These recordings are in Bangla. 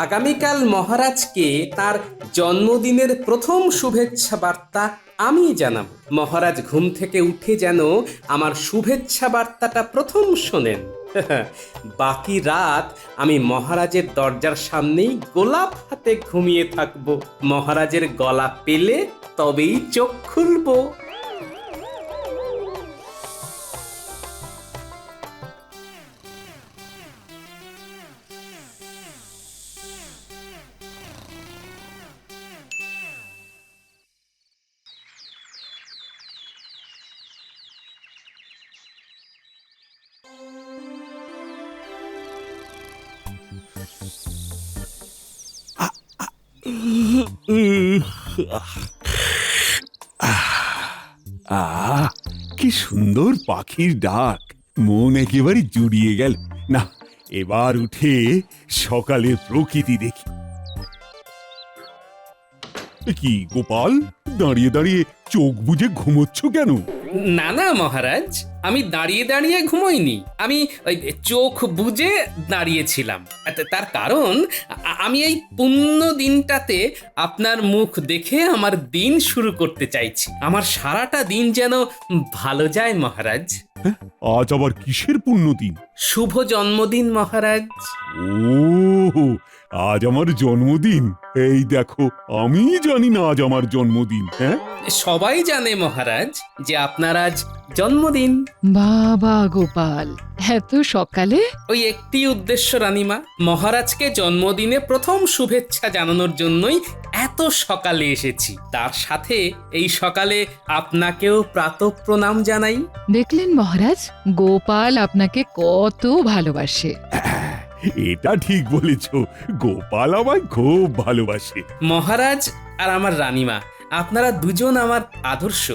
আগামীকাল মহারাজকে তার জন্মদিনের প্রথম শুভেচ্ছা বার্তা আমি জানাবো। মহারাজ ঘুম থেকে উঠে যেন আমার শুভেচ্ছা বার্তাটা প্রথম শোনেন। বাকি রাত আমি মহারাজের দরজার সামনেই গোলাপ হাতে ঘুমিয়ে থাকবো। মহারাজের গলা পেলে তবেই চোখ খুলবো। আহ কি সুন্দর পাখির ডাক, মন একেবারে জুড়িয়ে গেল। না, এবার উঠে সকালের প্রকৃতি দেখি। কি গোপাল, দাঁড়িয়ে দাঁড়িয়ে চোখ বুজে ঘুমোচ্ছ কেন? না না মহারাজ, আমি দাঁড়িয়ে দাঁড়িয়ে ঘুমোইনি। আমি ওই চোখ বুজে দাঁড়িয়েছিলাম। তার কারণ আমি এই পুণ্য দিনটাতে আপনার মুখ দেখে আমার দিন শুরু করতে চাইছি। আমার সারাটা দিন যেন ভালো যায় মহারাজ। হ্যাঁ, আজ আবার কিসের পুণ্যদিন? শুভ জন্মদিন মহারাজ। ও, আজ আমার জন্মদিন? এই দেখো, আমি জানি না আজ আমার জন্মদিন। হ্যাঁ, সবাই জানে মহারাজ যে আপনার আজ জন্মদিন। বাবা গোপাল, এত সকালে? ওই একটি উদ্দেশ্য রানীমা, মহারাজকে জন্মদিনে প্রথম শুভেচ্ছা জানানোর জন্যই এত সকালে এসেছি। তার সাথে এই সকালে আপনাকেও প্রাতঃ প্রণাম জানাই। দেখলেন মহারাজ, গোপাল আপনাকে কত ভালোবাসে। এটা ঠিক বলেছ, গোপাল আমায় খুব ভালোবাসে। মহারাজ আর আমার রানীমা, আপনারা দুজন আমার আদর্শ।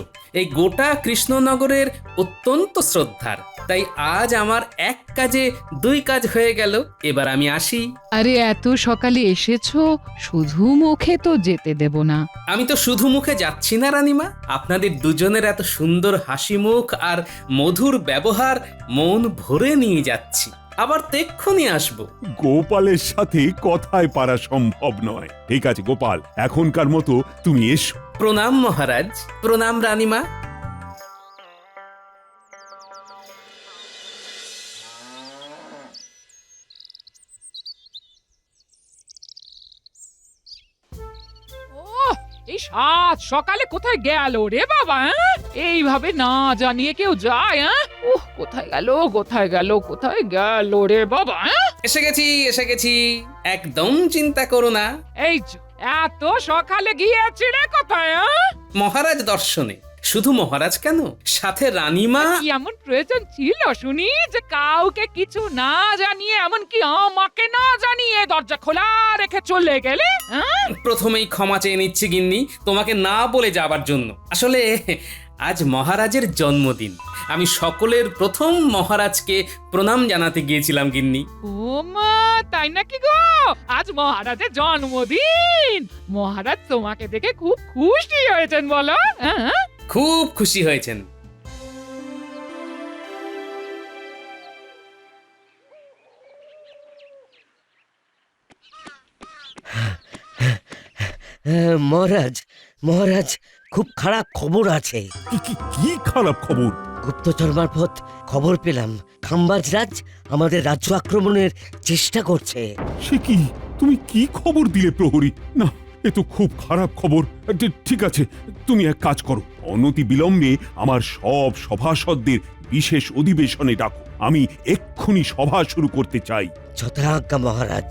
এই গোটা কৃষ্ণনগরের অত্যন্ত শ্রদ্ধার। তাই আজ আমার এক কাজে দুই কাজ হয়ে গেল। এবার আমি আসি। আরে এত সকালে এসেছো, শুধু মুখে তো যেতে দেব না। আমি তো শুধু মুখে যাচ্ছি না রানীমা, আপনাদের দুজনের এত সুন্দর হাসি মুখ আর মধুর ব্যবহার মন ভরে নিয়ে যাচ্ছি। আবার তেক্ষুনি আসবো। গোপালের সাথে কথায় পারা সম্ভব নয়। ঠিক আছে গোপাল, এখনকার মতো তুমি এসো। প্রণাম মহারাজ। প্রণাম রানীমা। ওহ, এই সাত সকালে কোথায় গেল রে বাবা? এইভাবে না জানিয়ে কেউ যায়? কোথায় গেল কোথায় গেল কোথায় গেল রে বাবা? এসে গেছি এসে গেছি, একদম চিন্তা করো না। এই যে, এত সকালে গিয়েছি রে কোথায়? মহারাজ দর্শনে। শুধু মহারাজ কেন, সাথে রানীমা। কি এমন প্রয়োজন ছিল শুনি যে কাউকে কিছু না জানিয়ে, এমনকি আমাকে না জানিয়ে দরজা খোলা রেখে চলে গেলে? প্রথমেই ক্ষমা চেয়ে নিচ্ছি গিন্নি, তোমাকে না বলে যাবার জন্য। আসলে আজ মহারাজের জন্মদিন। আমি সকলের প্রথম মহারাজকে প্রণাম জানাতে গিয়েছিলাম গিন্নি। ও মা, তাই নাকি গো? আজ মহারাজের জন্মদিন। মহারাজ তোমাকে দেখে খুব খুশি হয়েছেন বলো? খুব খুশি হয়েছেন। মহারাজ, মহারাজ, খুব খারাপ খবর আছে। কি খারাপ খবর? গুপ্তচর মারফত খবর পেলাম, খাম্বাজ রাজ আমাদের রাজ্য আক্রমণের চেষ্টা করছে। সে কি? তুমি কি খবর দিলে প্রহরী? না, এ তো খুব খারাপ খবর। ঠিক আছে, তুমি এক কাজ করো, অনতি বিলম্বে আমার সব সভাসদদের বিশেষ অধিবেশনে ডাকো। আমি এক্ষুনি সভা শুরু করতে চাই। যথাজ্ঞা মহারাজ।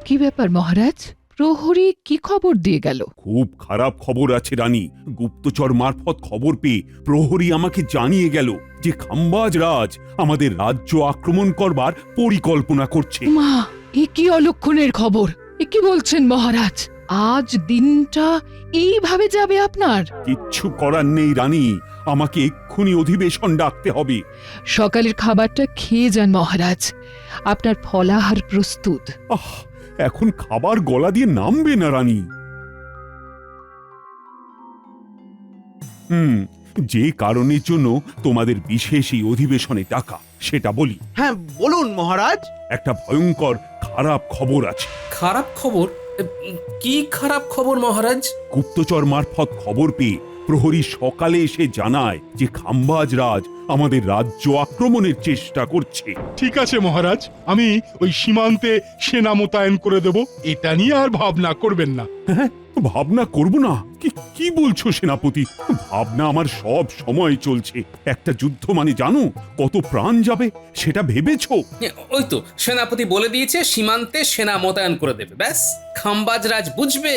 কি ব্যাপার মহারাজ? প্রহরী কি খবর দিয়ে গেল? খুব খারাপ খবর আছে রানী। গুপ্তচর মারফত খবর পেয়ে প্রহরী আমাকে জানিয়ে গেল যে খাম্বাজ রাজ আমাদের রাজ্য আক্রমণ করবার পরিকল্পনা করছে। মা, এ কি অলক্ষণের খবর! এ কি বলছেন মহারাজ? আজ দিনটা এইভাবে যাবে আপনার? কিচ্ছু করার নেই রানী, আমাকে এক্ষুনি অধিবেশন ডাকতে হবে। সকালের খাবারটা খেয়ে যান মহারাজ, আপনার ফলাহার প্রস্তুত। এখন খাবার গলা দিয়ে নামবে না রানী। যে কারণের জন্য তোমাদের বিশেষ এই অধিবেশনে ডাকা সেটা বলি। হ্যাঁ বলুন মহারাজ। একটা ভয়ঙ্কর খারাপ খবর আছে। খারাপ খবর? কি খারাপ খবর মহারাজ? গুপ্তচর মারফত খবর পেয়ে প্রহরী সকালে এসে জানায় যে খাম্বাজ রাজ আমাদের রাজ্য আক্রমণের চেষ্টা করছে। ঠিক আছে মহারাজ, আমি ওই সীমান্তে সেনা মোতায়েন করে দেব, এটা নিয়ে আর ভাবনা করবেন না। হ্যাঁ, ভাবনা করব না? কি বলছো সেনাপতি? ভাবনা আমার সব সময় চলছে। একটা যুদ্ধ মানে জানো কত প্রাণ যাবে সেটা ভেবেছো? ওই তো সেনাপতি বলে দিয়েছে সীমান্তে সেনা মোতায়েন করে দেবে, ব্যাস খাম্বাজ রাজ বুঝবে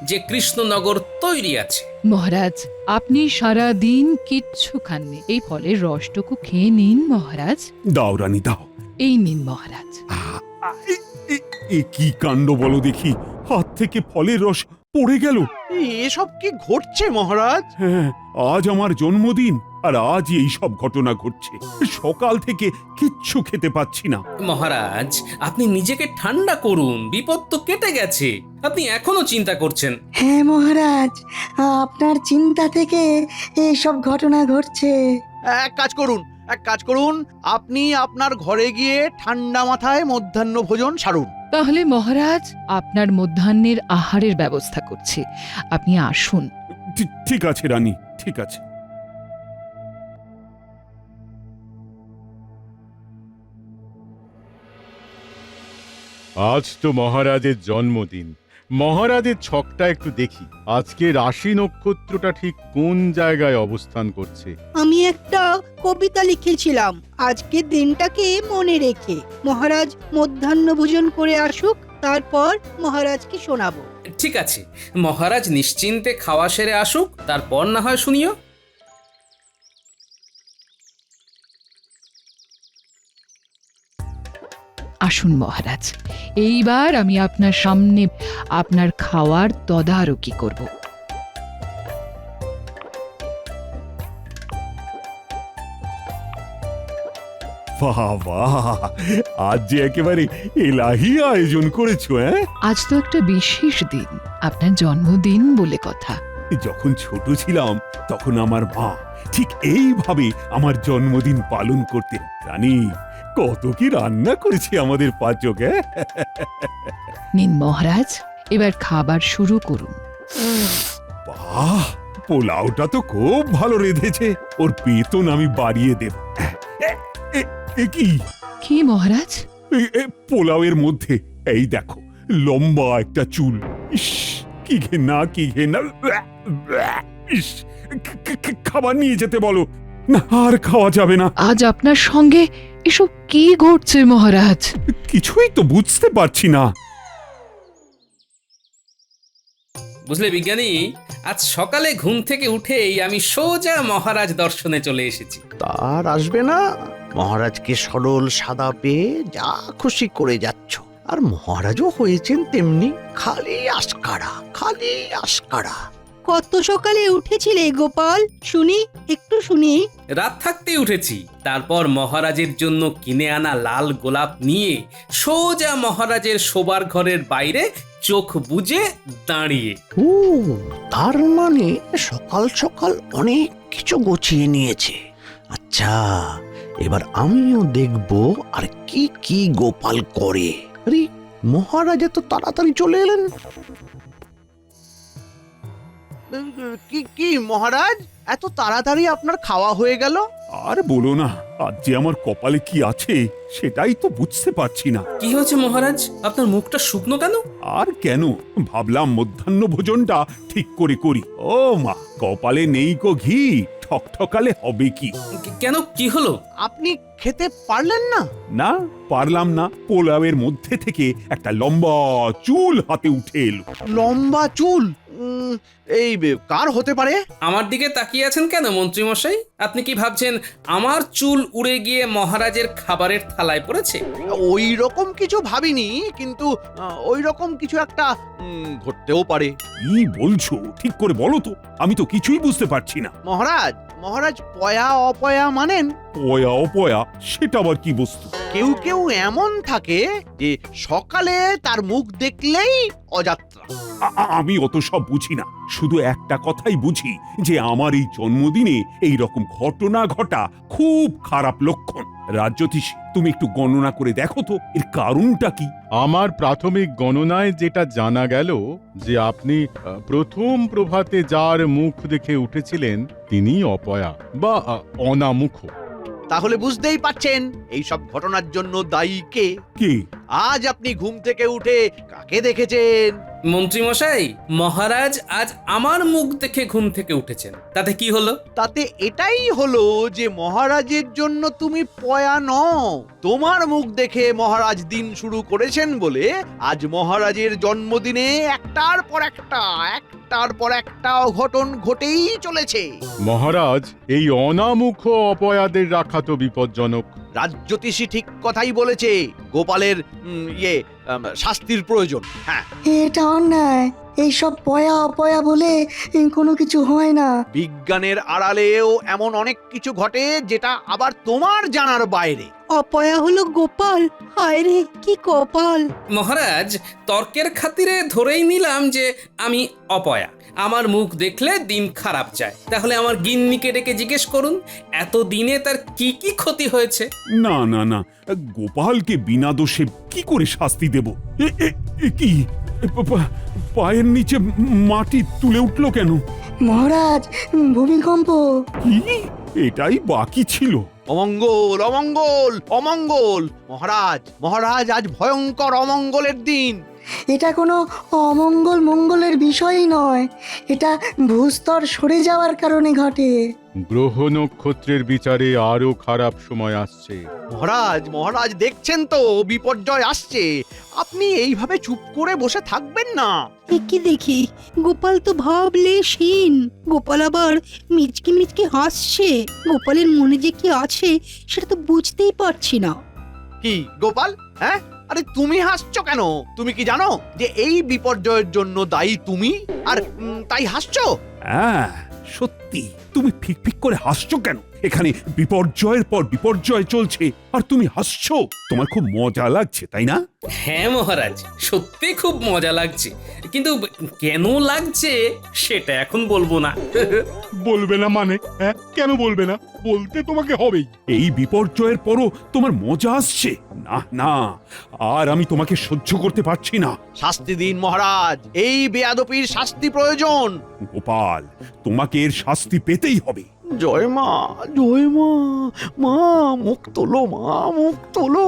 যে কৃষ্ণনগর তৈরি আছে। মহারাজ, আপনি সারা দিন কিচ্ছু খাননি, এই ফলের রসটুকু খেয়ে নিন মহারাজ। দাও রানী দাও। এই নিন মহারাজ। এ কি কাণ্ড বলো দেখি, হাত থেকে ফলের রস পড়ে গেল। এসব কি ঘটছে মহারাজ? হ্যাঁ, আজ আমার জন্মদিন আর আজই এই সব ঘটনা ঘটছে। সকাল থেকে কিচ্ছু খেতে পাচ্ছি না। মহারাজ আপনি নিজেকে ঠান্ডা করুন, বিপদ তো কেটে গেছে, আপনি এখনো চিন্তা করছেন। হ্যাঁ মহারাজ, আপনার চিন্তা থেকে এইসব ঘটনা ঘটছে। এক কাজ করুন, আপনি আপনার ঘরে গিয়ে ঠান্ডা মাথায় মধ্যাহ্ন ভোজন সারুন। তাহলে মহারাজ, আপনার মধ্যাহ্নের আহারের ব্যবস্থা করছি, আপনি আসুন। ঠিক আছে রানী, ঠিক আছে। আজ তো মহারাজের জন্মদিন, মহারাজের ছকটা একটু দেখি। আজকে রাশি নক্ষত্রটা ঠিক কোন জায়গায় অবস্থান করছে। আমি একটা কবিতা লিখেছিলাম আজকের দিনটাকে মনে রেখে। মহারাজ মধ্যাহ্ন ভোজন করে আসুক, তারপর মহারাজকে শোনাবো। ঠিক আছে, মহারাজ নিশ্চিন্তে খাওয়া সেরে আসুক, তারপর না হয় শুনিও। আসুন মহারাজ, এইবার আমি আপনার সামনে আপনার খাওয়ার তদারকি করব। বাহ বাহ, আজ যে একেবারে এলাহি আয়োজন করেছো। হ্যাঁ, আজ তো একটা বিশেষ দিন, আপনার জন্মদিন বলে কথা। যখন ছোট ছিলাম তখন আমার মা ঠিক এইভাবে আমার জন্মদিন পালন করতেন। রানী, কত কি রান্না করেছে আমাদের পাচক। নিন মহারাজ, এবার খাবার শুরু করুন। বাহ, পোলাওটা তো খুব ভালো রেঁধেছে, ওর বেতন আমি বাড়িয়ে দেব। কি কি মহারাজ? পোলাওয়ের মধ্যে এই দেখো লম্বা একটা চুল। ইস, কি ঘেন্না, কি ঘেন্না। ইস, খাবার নিয়ে যেতে বলো না, আর খাওয়া যাবে না। আজ আপনার সঙ্গে এসব কি ঘটছে মহারাজ? কিছুই তো বুঝতে পারছি না। বুঝলে বিজ্ঞানী, আজ সকালে ঘুম থেকে উঠেই আমি সোজা মহারাজ দর্শনে চলে এসেছি। তার আসবে না, মহারাজকে সরল সাদা পেয়ে যা খুশি করে যাচ্ছ। আর মহারাজও হয়েছেন তেমনি, খালি আস্কারা, খালি আস্কারা। কত সকালে উঠেছিলে গোপাল? শুনি, একটু শুনি। রাত থাকতেই উঠেছি, তারপর মহারাজের জন্য কিনে আনা লাল গোলাপ নিয়ে সোজা মহারাজের শোবার ঘরের বাইরে চোখ বুজে দাঁড়িয়ে। ও, তার মানে সকাল সকাল অনেক কিছু গুছিয়ে নিয়েছে। আচ্ছা, এবার আমিও দেখব আর কি কি গোপাল করে। আরে, মহারাজ এত তাড়াতাড়ি চলে এলেন। কি কি মহারাজ, এত তাড়াতাড়ি আপনার খাওয়া হয়ে গেল? আর বলো না, আজ যে আমার কপালে কি আছে সেটাই তো বুঝতে পারছি না। কি হয়েছে মহারাজ, আপনার মুখটা শুকনো কেন? আর কেন, ভাবলাম মধ্যাহ্ন ভোজনটা ঠিক করে করি। ও মা, কপালে নেই গো ঘি, ঠকঠকালে হবে কি? কেন, কি হলো? আপনি খেতে পারলেন না? না, পারলাম না। পোলাওয়ের মধ্যে থেকে একটা লম্বা চুল হাতে উঠে এলো। লম্বা চুল? এই কার হতে পারে? আমার দিকে তাকিয়ে আছেন কেন মন্ত্রী মশাই? আপনি কি ভাবছেন আমার চুল উড়ে গিয়ে মহারাজের খাবারের থালায় পড়েছে? ওই রকম কিছু ভাবিনি, কিন্তু ওই রকম কিছু একটা ঘটতেও পারে। কি বলছো, ঠিক করে বলো তো, আমি তো কিছুই বুঝতে পারছি না। মহারাজ, মহারাজ পয়া অপয়া মানেন? পয়া অপয়া, সেটা আবার কি বস্তু? কেউ কেউ এমন থাকে যে সকালে তার মুখ দেখলেই অযাত্রা। আমি অত সব বুঝি না, শুধু একটা কথাই বুঝি যে আমার এই জন্মদিনে এই রকম ঘটনা ঘটা খুব খারাপ লক্ষণ। রাজ্যতীশ, তুমি একটু গণনা করে দেখো তো এর কারণটা কি। আমার প্রাথমিক গণনায় যেটা জানা গেল যে আপনি প্রথম প্রভাতে যার মুখ দেখে উঠেছিলেন তিনি অপয়া বা অনামুখ। তাহলে বুঝতেই পারছেন এই সব ঘটনার জন্য দায়ী কে। কে? আজ আপনি ঘুম থেকে উঠে কাকে দেখেছেন? মন্ত্রীমশাই, মহারাজ আজ আমার মুখ দেখে ঘুম থেকে উঠেছেন, তাতে কি হলো? তাতে এটাই হলো যে মহারাজের জন্য তুমি পয়া নও। তোমার মুখ দেখে মহারাজ দিন শুরু করেছেন বলে আজ মহারাজের জন্মদিনে একটার পর একটা অঘটন ঘটেই চলেছে। মহারাজ, এই অনামুখ অপয়াদের রাখা তো বিপজ্জনক। রাজ্যতীষী ঠিক কথাই বলেছে। গোপালের শাস্তির প্রয়োজন। হ্যাঁ, এটা অন্যায়। এইসব পয়া অপয়া বলে কোনো কিছু হয় না। বিজ্ঞানের আড়ালেও এমন অনেক কিছু ঘটে যেটা আবার তোমার জানার বাইরে। অপয়া হলো গোপাল। হায় রে, কি কপাল! মহারাজ, তর্কের খাতিরে ধরেই নিলাম যে আমি অপয়া। আমার মুখ দেখলে দিন খারাপ যায়। তাহলে আমার গিন্নিকে ডেকে জিজ্ঞেস করুন এত দিনে তার কি কি ক্ষতি হয়েছে। না না না, গোপালকে বিনা দোষে কি করে শাস্তি দেব? কি পায়ের নিচে মাটি তুলে উঠলো কেন? মহারাজ, ভূমিকম্প। কি? এটাই বাকি ছিল। অমঙ্গল, অমঙ্গল, অমঙ্গল! মহারাজ আজ ভয়ঙ্কর অমঙ্গলের দিন। এটা কোনো অমঙ্গল মঙ্গলের বিষয়ই নয়, এটা ভূস্তর সরে যাওয়ার কারণে ঘটে। গ্রহ নক্ষত্রের বিচারে আরো খারাপ সময় আসছে। মহারাজ দেখছেন তো বিপর্যয় আসছে। আপনি এইভাবে চুপ করে বসে থাকবেন না। কি দেখি, গোপাল তো ভাবলেশহীন। গোপাল আবার মিচকি মিচকি হাসছে। গোপালের মনে যে কি আছে সেটা তো বুঝতেই পারছি না। কি গোপাল? হ্যাঁ, আরে তুমি হাসছো কেন? তুমি কি জানো যে এই বিপর্যয়ের জন্য দায়ী তুমি? আর তাই হাসছো? হ্যাঁ, সত্যি তুমি ফিক ফিক করে হাসছো কেন? এখানে বিপর্যয়ের পর বিপর্যয় চলছে আর তুমি হাসছো। তোমার খুব মজা লাগছে, তাই না? হ্যাঁ মহারাজ, সত্যি খুব মজা লাগছে, কিন্তু কেন লাগছে সেটা এখন বলবো না। বলবে না মানে? হ্যাঁ, কেন বলবে না? বলতে তোমাকে হবেই। এই বিপর্যয়ের পরও তোমার মজা আসছে? না না, আর আমি তোমাকে সহ্য করতে পারছি না। শাস্তি দিন মহারাজ, এই বেয়াদপির শাস্তি প্রয়োজন। গোপাল, তোমাকে এর শাস্তি পেতেই হবে। জয় মা, মা মুখ তোলো, মা মুখ তোলো।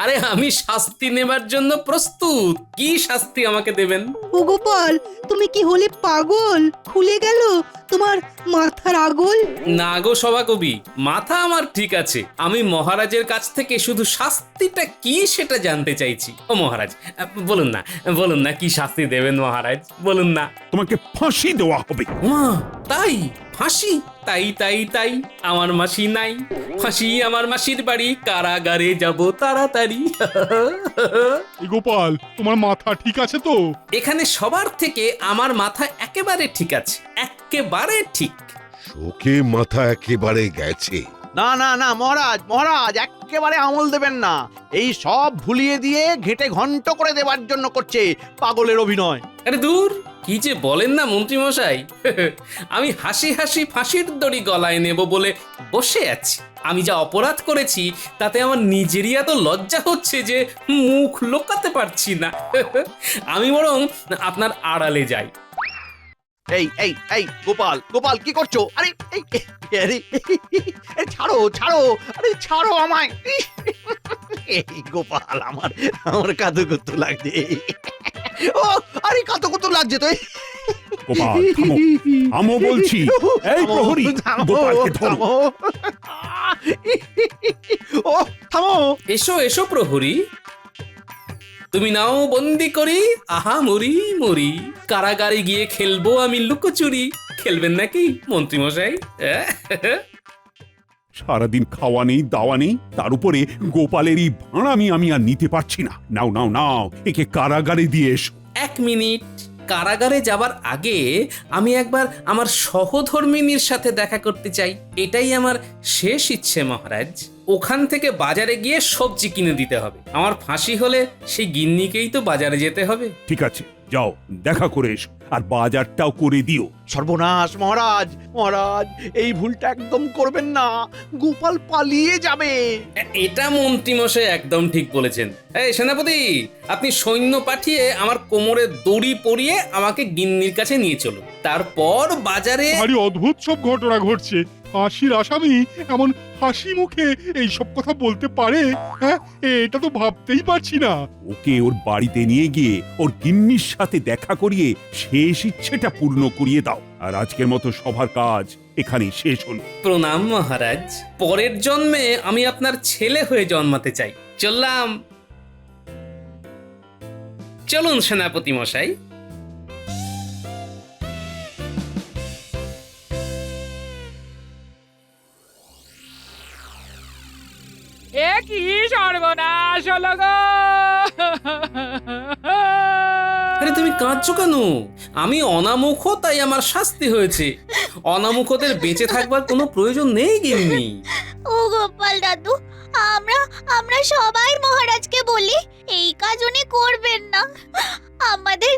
আরে আমি শাস্তি নেবার জন্য প্রস্তুত। কি শাস্তি আমাকে দেবেন? ও গোপাল, তুমি কি হলে পাগল? খুলে গেল তোমার মাথার আগল? না গো সভাকবি, মাথা আমার ঠিক আছে। আমি মহারাজের কাছ থেকে শুধু শাস্তিটা কি সেটা জানতে চাইছি। ও মহারাজ, বলুন না কি শাস্তি দেবেন মহারাজ, বলুন না। তোমাকে ফাঁসি দেওয়া হবে। মা, তাই? ফাঁসি? তাই আমার মাসি নাই। ফাঁসি আমার মাসির বাড়ি, কারাগারে যাব তাড়াতাড়ি। গোপাল, তোমার মাথা ঠিক আছে তো? এখানে সবার থেকে আমার মাথা একেবারে ঠিক আছে, একেবারে ঠিক। শোকে মাথা একেবারে গেছে। না মহারাজ একেবারে আমল দেবেন না। এই সব ভুলিয়ে দিয়ে ঘেটে ঘন্ট করে দেবার জন্য করছে পাগলের অভিনয়। আরে দূর, কি যে বলেন না মন্ত্রী মশাই। আমি হাসি হাসি ফাঁসির দড়ি গলায় নেব বলে বসে আছি। আমি যা অপরাধ করেছি তাতে আমার নিজেরই এত লজ্জা হচ্ছে যে মুখ লোকাতে পারছি না। আমি বরং আপনার আড়ালে যাই। এই গোপাল কি করছো? আরে ছাড়ো, আরে ছাড়ো আমায়। এই গোপাল, আমার কাতুকুতু লাগছে। ও আরে কাতুকুতু লাগছে তো। গোপাল, থামো বলছি। এই প্রহরী, গোপালকে ধরো। ও থামো। এসো প্রহরী, তুমি নাও বন্দি করি। আহা মরি, কারাগারে গিয়ে খেলবো আমি লুকোচুরি। খেলবেন নাকি মন্ত্রী মশাই? সারাদিন খাওয়া নেই, দাওয়া নেই, তার উপরে গোপালেরই ভাড়ামি আমি আর নিতে পারছি না। নাও, একে কারাগারে দিয়ে এসো। 1 মিনিট, কারাগারে যাবার আগে আমি একবার আমার সহধর্মিনীর সাথে দেখা করতে চাই। এটাই আমার শেষ ইচ্ছে মহারাজ। ওখান থেকে বাজারে গিয়ে সবজি কিনে দিতে হবে। আমার ফাঁসি হলে সেই গিন্নিকেই তো বাজারে যেতে হবে। ঠিক আছে, যাও দেখা করে এসো, আর বাজারটাও করে দিও। সর্বনাশ মহারাজ, মহারাজ এই ভুলটা একদম করবেন না, গোপাল পালিয়ে যাবে। এটা মন্ত্রীমশাই একদম ঠিক বলেছেন। এই সেনাপতি, আপনি সৈন্য পাঠিয়ে আমার কোমরে দড়ি পরিয়ে আমাকে গিন্নির কাছে নিয়ে চলুন। তারপর বাজারে ভারী অদ্ভুত সব ঘটনা ঘটছে। ফাঁসির আসামি এমন হাসি মুখে এইসব কথা বলতে পারে, হ্যাঁ? এটা তো ভাবতেই পারছি না। ওকে ওর বাড়িতে নিয়ে গিয়ে ওর গিন্নির সাথে দেখা করিয়ে শেষ ইচ্ছেটা পূর্ণ করিয়ে দাও। আর আজকের মতো সবার কাজ এখানেই শেষ হলো। প্রণাম মহারাজ। পরের জন্মে আমি আপনার ছেলে হয়ে জন্মাতে চাই। চললাম। চলুন সেনাপতি মশাই। এ কি সর্বনাশ হলো গো! আরে তুমি কাঁদছো কেন? আমি অনামুখ, তাই আমার শাস্তি হয়েছে। অনামুখদের বেঁচে থাকবার কোনো প্রয়োজন নেই গিন্নি। ও গোপাল দাদু, আমরা আমরা সবাই মহারাজকে বলি এই কাজ উনি করবেন না। আমাদের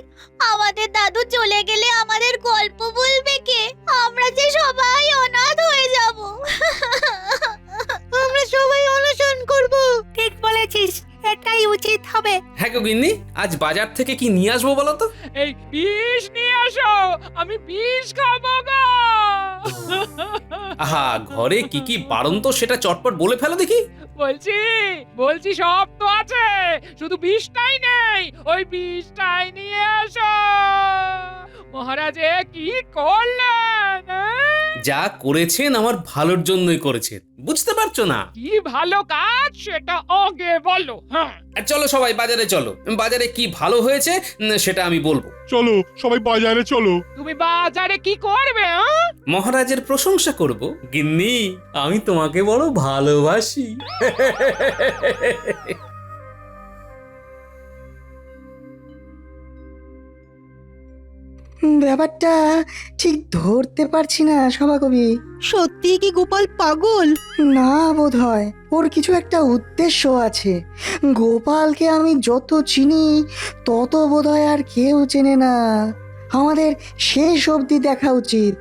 আমাদের দাদু চলে গেলে আমাদের গল্প বলবে কে? আমরা যে সবাই অনাথ হয়ে যাব। আমরা সবাই অনশন করব। ঠিক বলেছিস, এটাই উচিত হবে। হ্যাঁ গো গিন্নি, আজ বাজার থেকে কি নিয়ে আসবো বলো তো? এই বিষ নিয়ে আসো, আমি বিষ খাবো গো। আহা, ঘরে কি কি বারণ তো সেটা চটপট বলে ফেলো দেখি। বলছি সব তো আছে, শুধু বিষটাই নেই। ওই বিষটাই নিয়ে আসো। মহারাজে কি করলেন? যা করেছেন আমার ভালোর জন্যই করেছেন, বুঝতে পারছো না? কি ভালো কাজ সেটা আগে বলো। হ্যাঁ, চলো সবাই বাজারে চলো। বাজারে কি ভালো হয়েছে সেটা আমি বলবো। চলো সবাই বাজারে চলো। তুমি বাজারে কি করবে? হ্যাঁ? মহারাজের প্রশংসা করব। গিন্নি, আমি তোমাকে বড় ভালোবাসি। ব্যাপারটা ঠিক ধরতে পারছি না সভাকবি। সত্যি কি গোপাল পাগল? না, বোধ হয় ওর কিছু একটা উদ্দেশ্য আছে। গোপালকে আমি যত চিনি তত বোধ হয় আর কেউ চেনে না। আমাদের শেষ অবধি দেখা উচিত।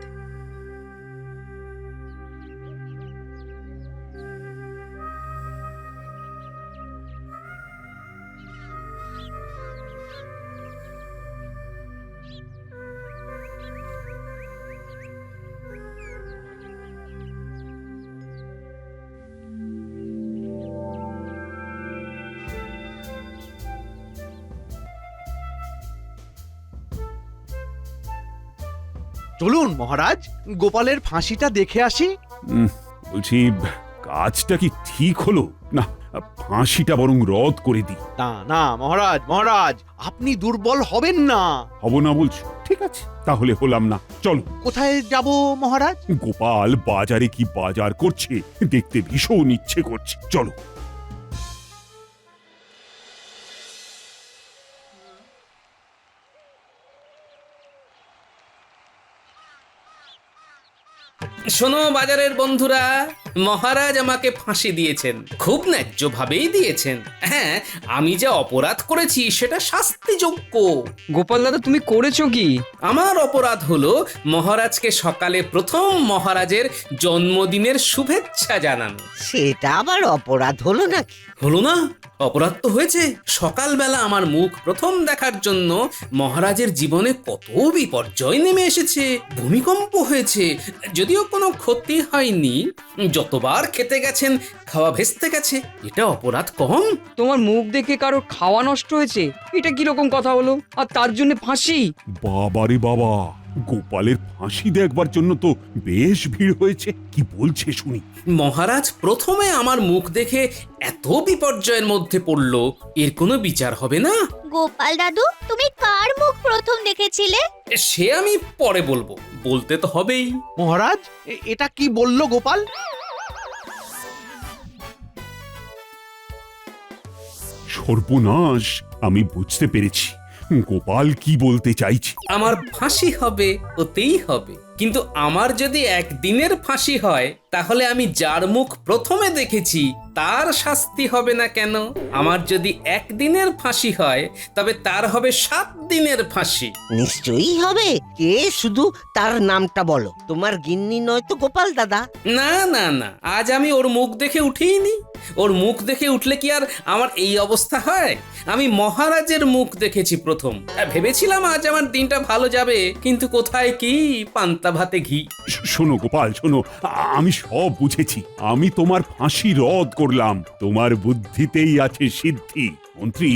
চলুন মহারাজ, গোপালের ফাঁসিটা দেখে আসি। বলছি, কাজটা কি ঠিক হলো না? ফাঁসিটা বরং রদ করে দিই। না না মহারাজ, মহারাজ আপনি দুর্বল হবেন না। হব না বলছো? ঠিক আছে, তাহলে হলাম না। চলো। কোথায় যাব মহারাজ? গোপাল বাজারে কি বাজার করছে দেখতে ভীষণ ইচ্ছে করছে। চলো। শোনো বাজারের বন্ধুরা, মহারাজ আমাকে ফাঁসি দিয়েছেন, খুব ন্যায্য ভাবেই দিয়েছেন। হ্যাঁ, আমি যে অপরাধ করেছি সেটা শাস্তিযোগ্য। গোপাল দাদা, তুমি করেছো কি? আমার অপরাধ হলো মহারাজকে সকালে প্রথম মহারাজের জন্মদিনের শুভেচ্ছা জানানো। সেটা আবার অপরাধ হলো নাকি? হলো না? অপরাধ তো হয়েছে। সকালবেলা আমার মুখ প্রথম দেখার জন্য মহারাজের জীবনে কত বিপর্যয় নেমে এসেছে। ভূমিকম্প হয়েছে, যদিও কোনো ক্ষতি হয়নি। যতবার খেতে গেছেন খাওয়া ভেস্তে গেছে। এটা অপরাধ কম? তোমার মুখ দেখে কারোর খাওয়া নষ্ট হয়েছে, এটা কিরকম কথা হলো? আর তার জন্য ফাঁসি? বাবারে বাবা, গোপালের ফাঁসি দেখবার জন্য তো বেশ ভিড় হয়েছে। কি বলছে শুনি। মহারাজ প্রথমে আমার মুখ দেখে এত বিপর্যয়ের মধ্যে পড়লো, এর কোনো বিচার হবে না? গোপাল দাদু, তুমি কার মুখ প্রথম দেখেছিলে? সে আমি পরে বলবো, বলতে তো হবেই। মহারাজ এটা কি বললো গোপাল? সর্বনাশ, আমি বুঝতে পেরেছি। গোপাল কি বলতে চাইছে? আমার ফাঁসি হবে ওতেই হবে, কিন্তু আমার যদি একদিনের ফাঁসি হয় তাহলে আমি যার মুখ প্রথমে দেখেছি তার শাস্তি হবে না কেন? আমার যদি একদিনের ফাঁসি হয় তবে তার হবে 7 দিনের ফাঁসি। নিশ্চয়ই হবে। কে, শুধু তার নামটা বলো। তোমার গিন্নি নয় তো গোপাল দাদা? না না না, আজ আমি ওর মুখ দেখে উঠিনি। ওর মুখ দেখে উঠলে কি আর আমার এই অবস্থা হয়? আমি মহারাজের মুখ দেখেছি প্রথম। ভেবেছিলাম আজ আমার দিনটা ভালো যাবে, কিন্তু কোথায় কি, পান্তা ভাতে ঘি। শোনো গোপাল, শোনো, আমি সব বুঝেছি। আমি তোমার ফাঁসি রদ করলাম। তোমার বুদ্ধিতেই আছে সিদ্ধি। মন্ত্রী,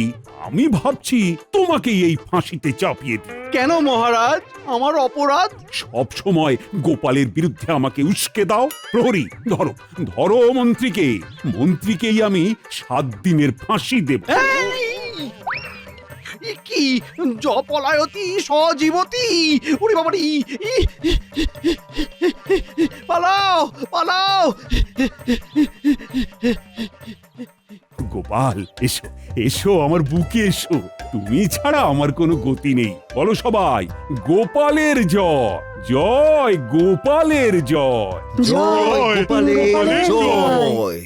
আমি ভাবছি তোমাকেই এই ফাঁসিতে চাপিয়ে দিই। কেন মহারাজ, আমার অপরাধ? সব সময় গোপালের বিরুদ্ধে আমাকে উস্কে দাও। প্রহরী, ধরো ধরো মন্ত্রীকে। মন্ত্রীকেই আমি 7 দিনের ফাঁসি দেব। কি জপলায়তি সজীবতি! ওরে বাবারি! পালাও পালাও! গোপাল, এসো এসো, আমার বুকে এসো। তুমি ছাড়া আমার কোনো গতি নেই। বলো সবাই, গোপালের জয়, জয় গোপালের জয়। জয় গোপালের গোপালের জয়। জয়